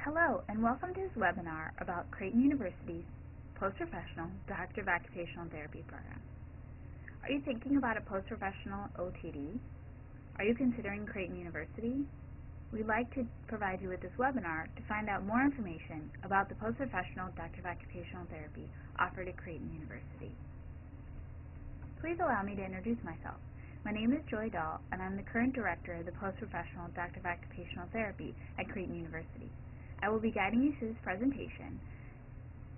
Hello, and welcome to this webinar about Creighton University's Post-Professional Doctor of Occupational Therapy program. Are you thinking about a post-professional OTD? Are you considering Creighton University? We'd like to provide you with this webinar to find out more information about the Post-Professional Doctor of Occupational Therapy offered at Creighton University. Please allow me to introduce myself. My name is Joy Dahl, and I'm the current director of the Post-Professional Doctor of Occupational Therapy at Creighton University. I will be guiding you through this presentation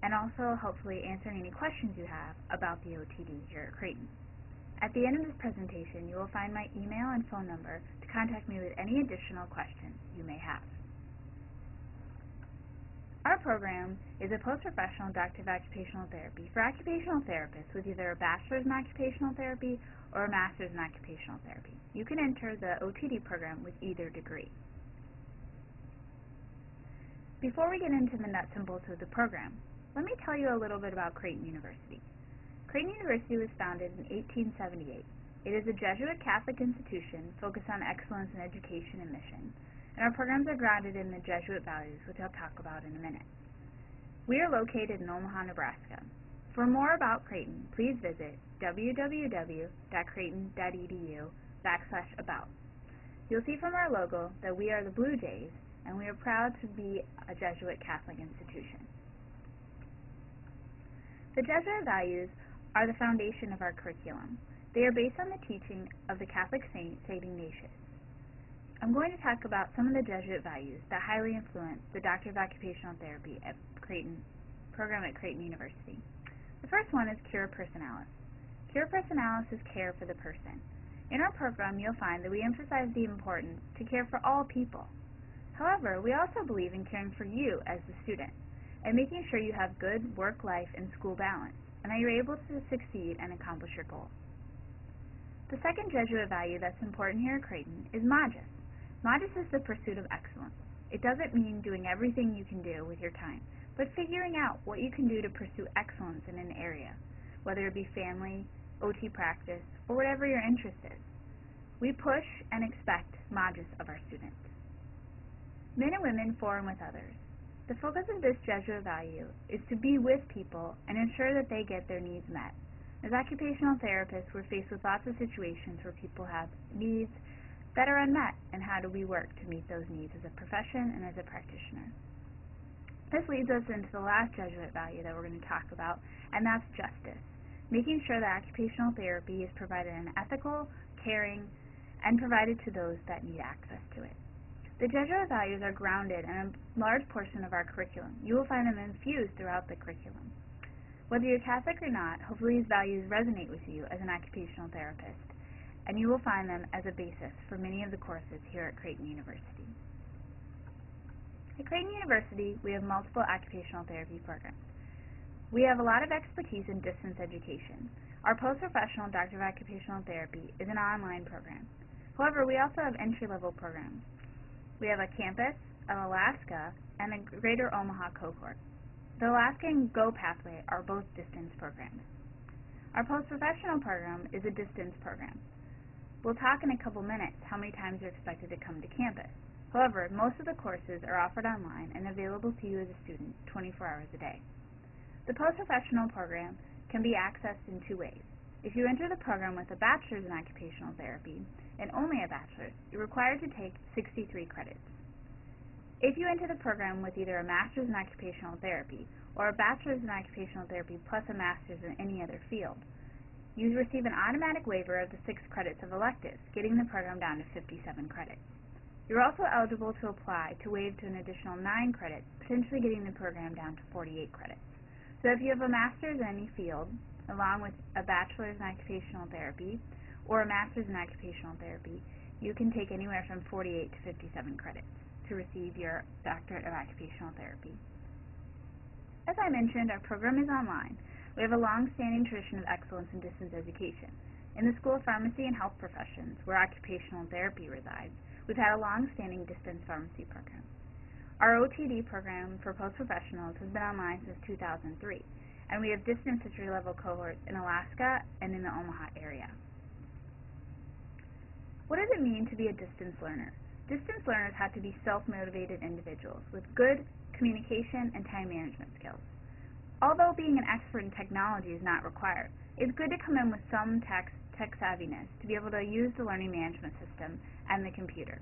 and also hopefully answering any questions you have about the OTD here at Creighton. At the end of this presentation, you will find my email and phone number to contact me with any additional questions you may have. Our program is a post-professional Doctor of Occupational Therapy for occupational therapists with either a bachelor's in occupational therapy or a master's in occupational therapy. You can enter the OTD program with either degree. Before we get into the nuts and bolts of the program, let me tell you a little bit about Creighton University. Creighton University was founded in 1878. It is a Jesuit Catholic institution focused on excellence in education and mission, and our programs are grounded in the Jesuit values, which I'll talk about in a minute. We are located in Omaha, Nebraska. For more about Creighton, please visit www.creighton.edu/about. You'll see from our logo that we are the Blue Jays, and we are proud to be a Jesuit Catholic institution. The Jesuit values are the foundation of our curriculum. They are based on the teaching of the Catholic saint, St. Ignatius. I'm going to talk about some of the Jesuit values that highly influence the Doctor of Occupational Therapy at Creighton program at Creighton University. The first one is Cura Personalis. Cura Personalis is care for the person. In our program, you'll find that we emphasize the importance to care for all people. However, we also believe in caring for you as the student and making sure you have good work, life, and school balance, and that you're able to succeed and accomplish your goals. The second Jesuit value that's important here at Creighton is Magis. Magis is the pursuit of excellence. It doesn't mean doing everything you can do with your time, but figuring out what you can do to pursue excellence in an area, whether it be family, OT practice, or whatever your interest is. We push and expect Magis of our students. Men and women for and with others. The focus of this Jesuit value is to be with people and ensure that they get their needs met. As occupational therapists, we're faced with lots of situations where people have needs that are unmet, and how do we work to meet those needs as a profession and as a practitioner. This leads us into the last Jesuit value that we're going to talk about, and that's justice. Making sure that occupational therapy is provided in ethical, caring, and provided to those that need access to it. The Jesuit values are grounded in a large portion of our curriculum. You will find them infused throughout the curriculum. Whether you're Catholic or not, hopefully these values resonate with you as an occupational therapist, and you will find them as a basis for many of the courses here at Creighton University. At Creighton University, we have multiple occupational therapy programs. We have a lot of expertise in distance education. Our post-professional Doctor of Occupational Therapy is an online program. However, we also have entry-level programs. We have a campus, an Alaska, and a Greater Omaha cohort. The Alaska and GO pathway are both distance programs. Our post-professional program is a distance program. We'll talk in a couple minutes how many times you're expected to come to campus. However, most of the courses are offered online and available to you as a student 24 hours a day. The post-professional program can be accessed in two ways. If you enter the program with a bachelor's in occupational therapy, and only a bachelor's, you're required to take 63 credits. If you enter the program with either a master's in occupational therapy or a bachelor's in occupational therapy plus a master's in any other field, you receive an automatic waiver of the 6 credits of electives, getting the program down to 57 credits. You're also eligible to apply to waive to an additional 9 credits, potentially getting the program down to 48 credits. So if you have a master's in any field, along with a bachelor's in occupational therapy, or a master's in occupational therapy, you can take anywhere from 48 to 57 credits to receive your doctorate of occupational therapy. As I mentioned, our program is online. We have a long-standing tradition of excellence in distance education. In the School of Pharmacy and Health Professions, where occupational therapy resides, we've had a long-standing distance pharmacy program. Our OTD program for post-professionals has been online since 2003, and we have distance entry-level cohorts in Alaska and in the Omaha area. What does it mean to be a distance learner? Distance learners have to be self-motivated individuals with good communication, and time management skills. Although being an expert in technology is not required, it's good to come in with some tech savviness to be able to use the learning management system and the computer.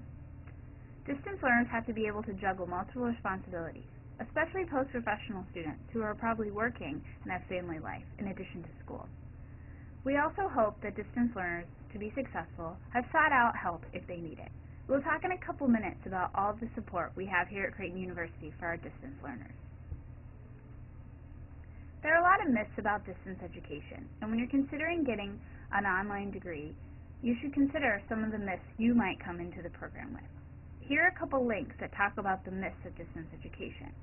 Distance learners have to be able to juggle multiple responsibilities, especially post-professional students who are probably working and have family life in addition to school. We also hope that distance learners, to be successful, have sought out help if they need it. We'll talk in a couple minutes about all of the support we have here at Creighton University for our distance learners. There are a lot of myths about distance education, and when you're considering getting an online degree, you should consider some of the myths you might come into the program with. Here are a couple links that talk about the myths of distance education.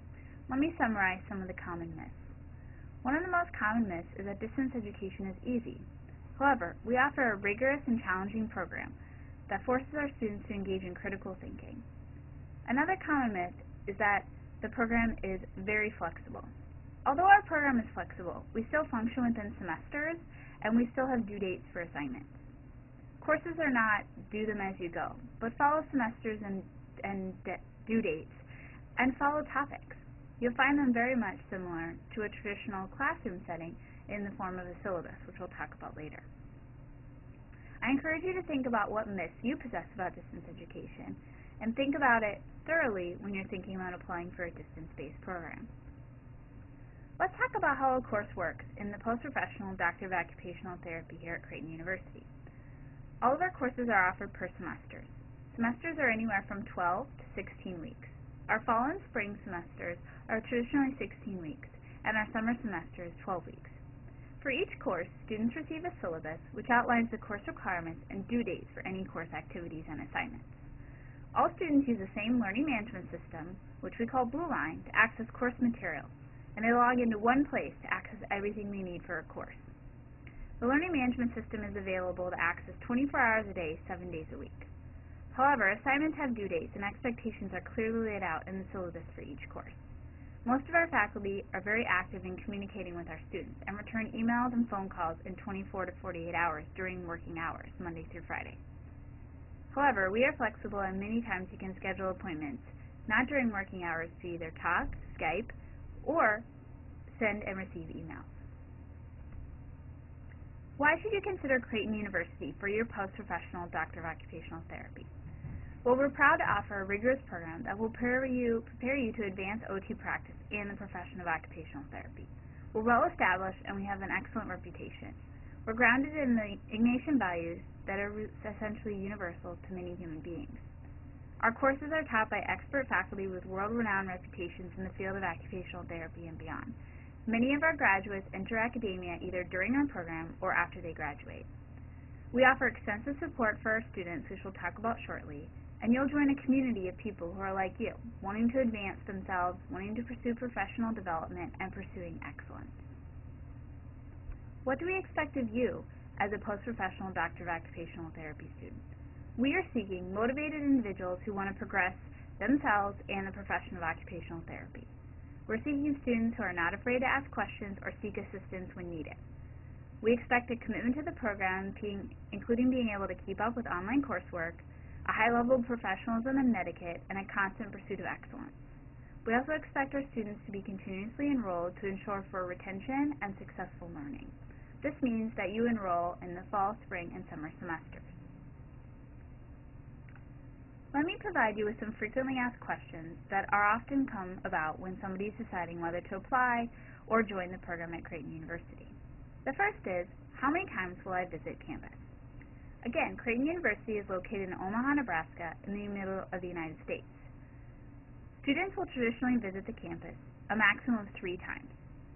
Let me summarize some of the common myths. One of the most common myths is that distance education is easy. However, we offer a rigorous and challenging program that forces our students to engage in critical thinking. Another common myth is that the program is very flexible. Although our program is flexible, we still function within semesters and we still have due dates for assignments. Courses are not do them as you go, but follow semesters and due dates and follow topics. You'll find them very much similar to a traditional classroom setting in the form of a syllabus, which we'll talk about later. I encourage you to think about what myths you possess about distance education and think about it thoroughly when you're thinking about applying for a distance-based program. Let's talk about how a course works in the post-professional Doctor of Occupational Therapy here at Creighton University. All of our courses are offered per semester. Semesters are anywhere from 12 to 16 weeks. Our fall and spring semesters are traditionally 16 weeks, and our summer semester is 12 weeks. For each course, students receive a syllabus which outlines the course requirements and due dates for any course activities and assignments. All students use the same learning management system, which we call Blue Line, to access course materials, and they log into one place to access everything they need for a course. The learning management system is available to access 24 hours a day, 7 days a week. However, assignments have due dates and expectations are clearly laid out in the syllabus for each course. Most of our faculty are very active in communicating with our students and return emails and phone calls in 24 to 48 hours during working hours, Monday through Friday. However, we are flexible and many times you can schedule appointments, not during working hours, to either talk, Skype, or send and receive emails. Why should you consider Creighton University for your post-professional Doctor of Occupational Therapy? Well, we're proud to offer a rigorous program that will prepare you to advance OT practice in the profession of occupational therapy. We're well established and we have an excellent reputation. We're grounded in the Ignatian values that are essentially universal to many human beings. Our courses are taught by expert faculty with world-renowned reputations in the field of occupational therapy and beyond. Many of our graduates enter academia either during our program or after they graduate. We offer extensive support for our students, which we'll talk about shortly, and you'll join a community of people who are like you, wanting to advance themselves, wanting to pursue professional development, and pursuing excellence. What do we expect of you as a post-professional Doctor of Occupational Therapy student? We are seeking motivated individuals who want to progress themselves and the profession of occupational therapy. We're seeking students who are not afraid to ask questions or seek assistance when needed. We expect a commitment to the program, including being able to keep up with online coursework, a high level of professionalism and etiquette, and a constant pursuit of excellence. We also expect our students to be continuously enrolled to ensure for retention and successful learning. This means that you enroll in the fall, spring, and summer semesters. Let me provide you with some frequently asked questions that are often come about when somebody is deciding whether to apply or join the program at Creighton University. The first is, how many times will I visit campus? Again, Creighton University is located in Omaha, Nebraska, in the middle of the United States. Students will traditionally visit the campus a maximum of 3 times.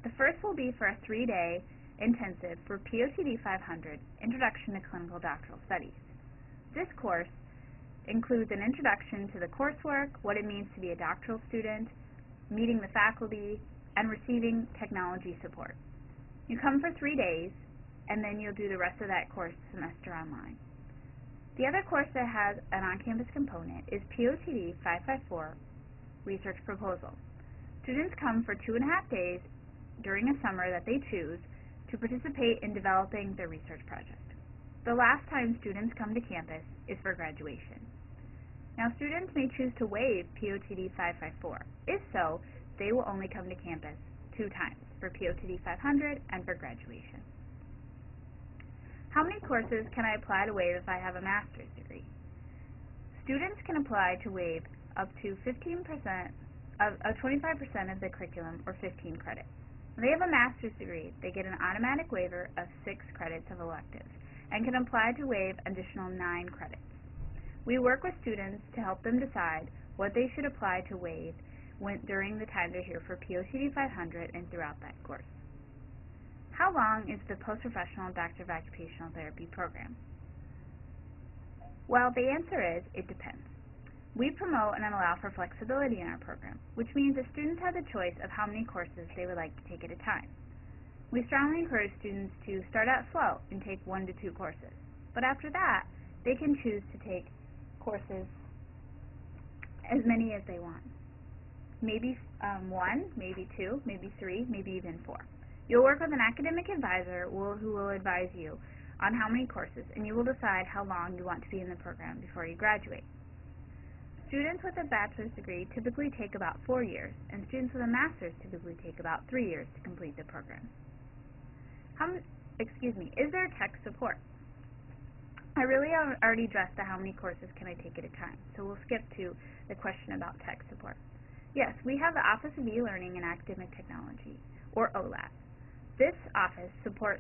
The first will be for a 3-day intensive for POTD 500, Introduction to Clinical Doctoral Studies. This course includes an introduction to the coursework, what it means to be a doctoral student, meeting the faculty, and receiving technology support. You come for 3 days, and then you'll do the rest of that course semester online. The other course that has an on-campus component is POTD 554, Research Proposal. Students come for 2.5 days during a summer that they choose to participate in developing their research project. The last time students come to campus is for graduation. Now, students may choose to waive POTD 554. If so, they will only come to campus 2 times, for POTD 500 and for graduation. How many courses can I apply to waive if I have a master's degree? Students can apply to waive up to 25% of the curriculum, or 15 credits. When they have a master's degree, they get an automatic waiver of 6 credits of electives and can apply to waive additional 9 credits. We work with students to help them decide what they should apply to waive during the time they're here for POTD 500 and throughout that course. How long is the post-professional Doctor of Occupational Therapy program? Well, the answer is, it depends. We promote and allow for flexibility in our program, which means that students have the choice of how many courses they would like to take at a time. We strongly encourage students to start out slow and take 1 to 2 courses, but after that, they can choose to take courses as many as they want. Maybe 1, maybe 2, maybe 3, maybe even 4. You'll work with an academic advisor who will advise you on how many courses, and you will decide how long you want to be in the program before you graduate. Students with a bachelor's degree typically take about 4 years, and students with a master's typically take about 3 years to complete the program. Is there tech support? I really already addressed how many courses can I take at a time, so we'll skip to the question about tech support. Yes, we have the Office of E-Learning and Academic Technology, or OLAT. This office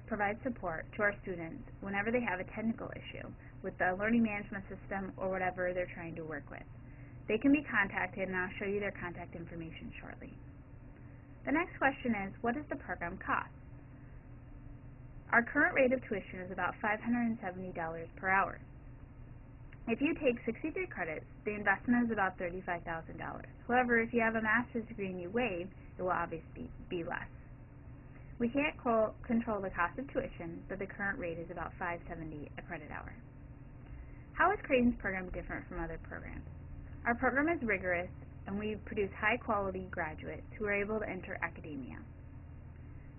provides support to our students whenever they have a technical issue with the learning management system or whatever they're trying to work with. They can be contacted, and I'll show you their contact information shortly. The next question is, what does the program cost? Our current rate of tuition is about $570 per hour. If you take 63 credits, the investment is about $35,000. However, if you have a master's degree and you waive, it will obviously be less. We can't control the cost of tuition, but the current rate is about $570 a credit hour. How is Creighton's program different from other programs? Our program is rigorous, and we produce high-quality graduates who are able to enter academia.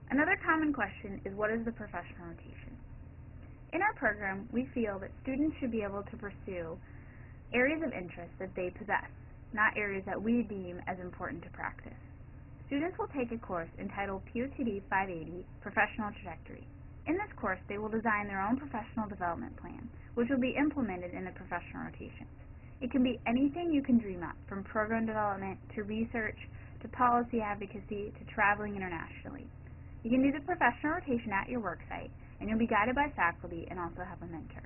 Another common question is, what is the professional rotation? In our program, we feel that students should be able to pursue areas of interest that they possess, not areas that we deem as important to practice. Students will take a course entitled POTD 580, Professional Trajectory. In this course, they will design their own professional development plan, which will be implemented in the professional rotations. It can be anything you can dream up, from program development to research to policy advocacy to traveling internationally. You can do the professional rotation at your work site, and you'll be guided by faculty and also have a mentor.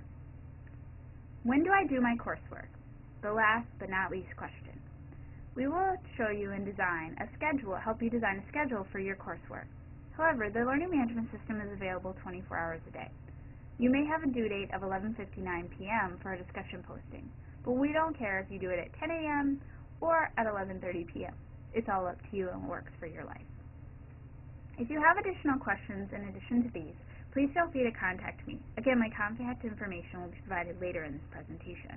When do I do my coursework? The last but not least question. We will show you and help you design a schedule for your coursework. However, the learning management system is available 24 hours a day. You may have a due date of 11:59 p.m. for a discussion posting, but we don't care if you do it at 10 a.m. or at 11:30 p.m. It's all up to you and what works for your life. If you have additional questions in addition to these, please feel free to contact me. Again, my contact information will be provided later in this presentation.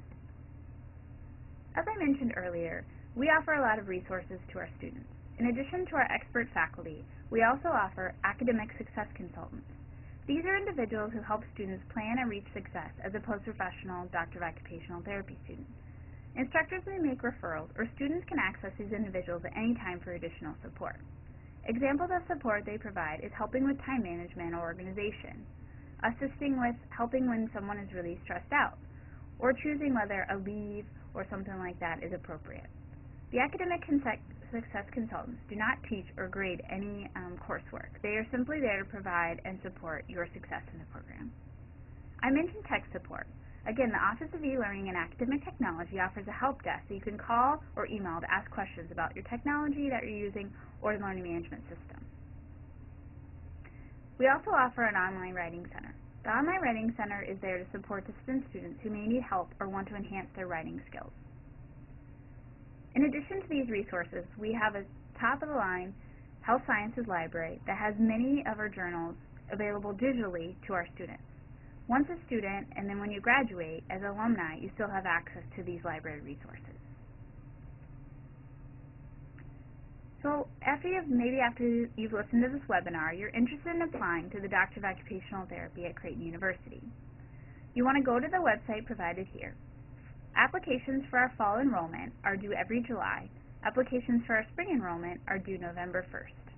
As I mentioned earlier, we offer a lot of resources to our students. In addition to our expert faculty, we also offer academic success consultants. These are individuals who help students plan and reach success as a post-professional Doctor of Occupational Therapy student. Instructors may make referrals, or students can access these individuals at any time for additional support. Examples of support they provide is helping with time management or organization, assisting with helping when someone is really stressed out, or choosing whether a leave or something like that is appropriate. The academic success consultants do not teach or grade any coursework. They are simply there to provide and support your success in the program. I mentioned tech support. Again, the Office of E-Learning and Academic Technology offers a help desk that you can call or email to ask questions about your technology that you're using or the learning management system. We also offer an online writing center. The online writing center is there to support distant students who may need help or want to enhance their writing skills. In addition to these resources, we have a top-of-the-line health sciences library that has many of our journals available digitally to our students. Once a student, and then when you graduate as an alumni, you still have access to these library resources. So after you've listened to this webinar, you're interested in applying to the Doctor of Occupational Therapy at Creighton University. You want to go to the website provided here. Applications for our fall enrollment are due every July, Applications for our spring enrollment are due November 1st.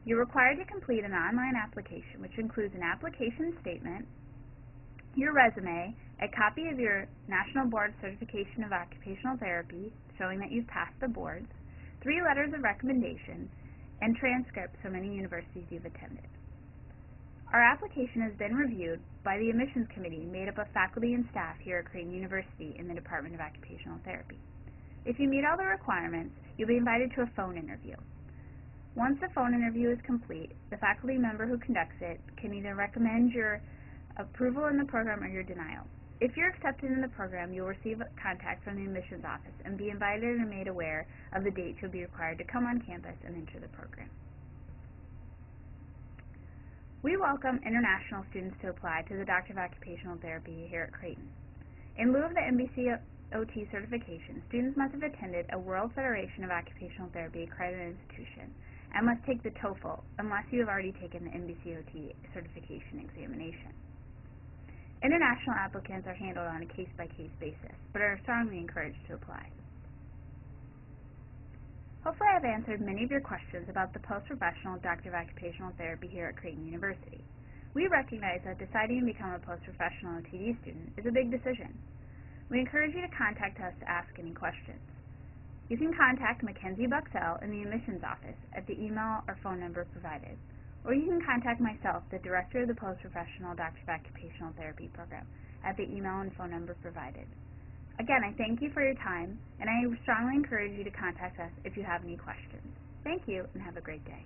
You're required to complete an online application, which includes an application statement, your resume, a copy of your National Board Certification of Occupational Therapy showing that you've passed the boards, 3 letters of recommendation, and transcripts from any universities you've attended. Our application has been reviewed by the admissions committee made up of faculty and staff here at Creighton University in the Department of Occupational Therapy. If you meet all the requirements, you'll be invited to a phone interview. Once the phone interview is complete, the faculty member who conducts it can either recommend your approval in the program or your denial. If you're accepted in the program, you'll receive a contact from the admissions office and be invited and made aware of the dates you'll be required to come on campus and enter the program. We welcome international students to apply to the Doctor of Occupational Therapy here at Creighton. In lieu of the MBCOT certification, students must have attended a World Federation of Occupational Therapy accredited institution and must take the TOEFL unless you have already taken the MBCOT certification examination. International applicants are handled on a case-by-case basis, but are strongly encouraged to apply. Hopefully I've answered many of your questions about the post-professional Doctor of Occupational Therapy here at Creighton University. We recognize that deciding to become a post-professional OTD student is a big decision. We encourage you to contact us to ask any questions. You can contact Mackenzie Buxell in the admissions office at the email or phone number provided, or you can contact myself, the director of the post-professional Doctor of Occupational Therapy program, at the email and phone number provided. Again, I thank you for your time, and I strongly encourage you to contact us if you have any questions. Thank you, and have a great day.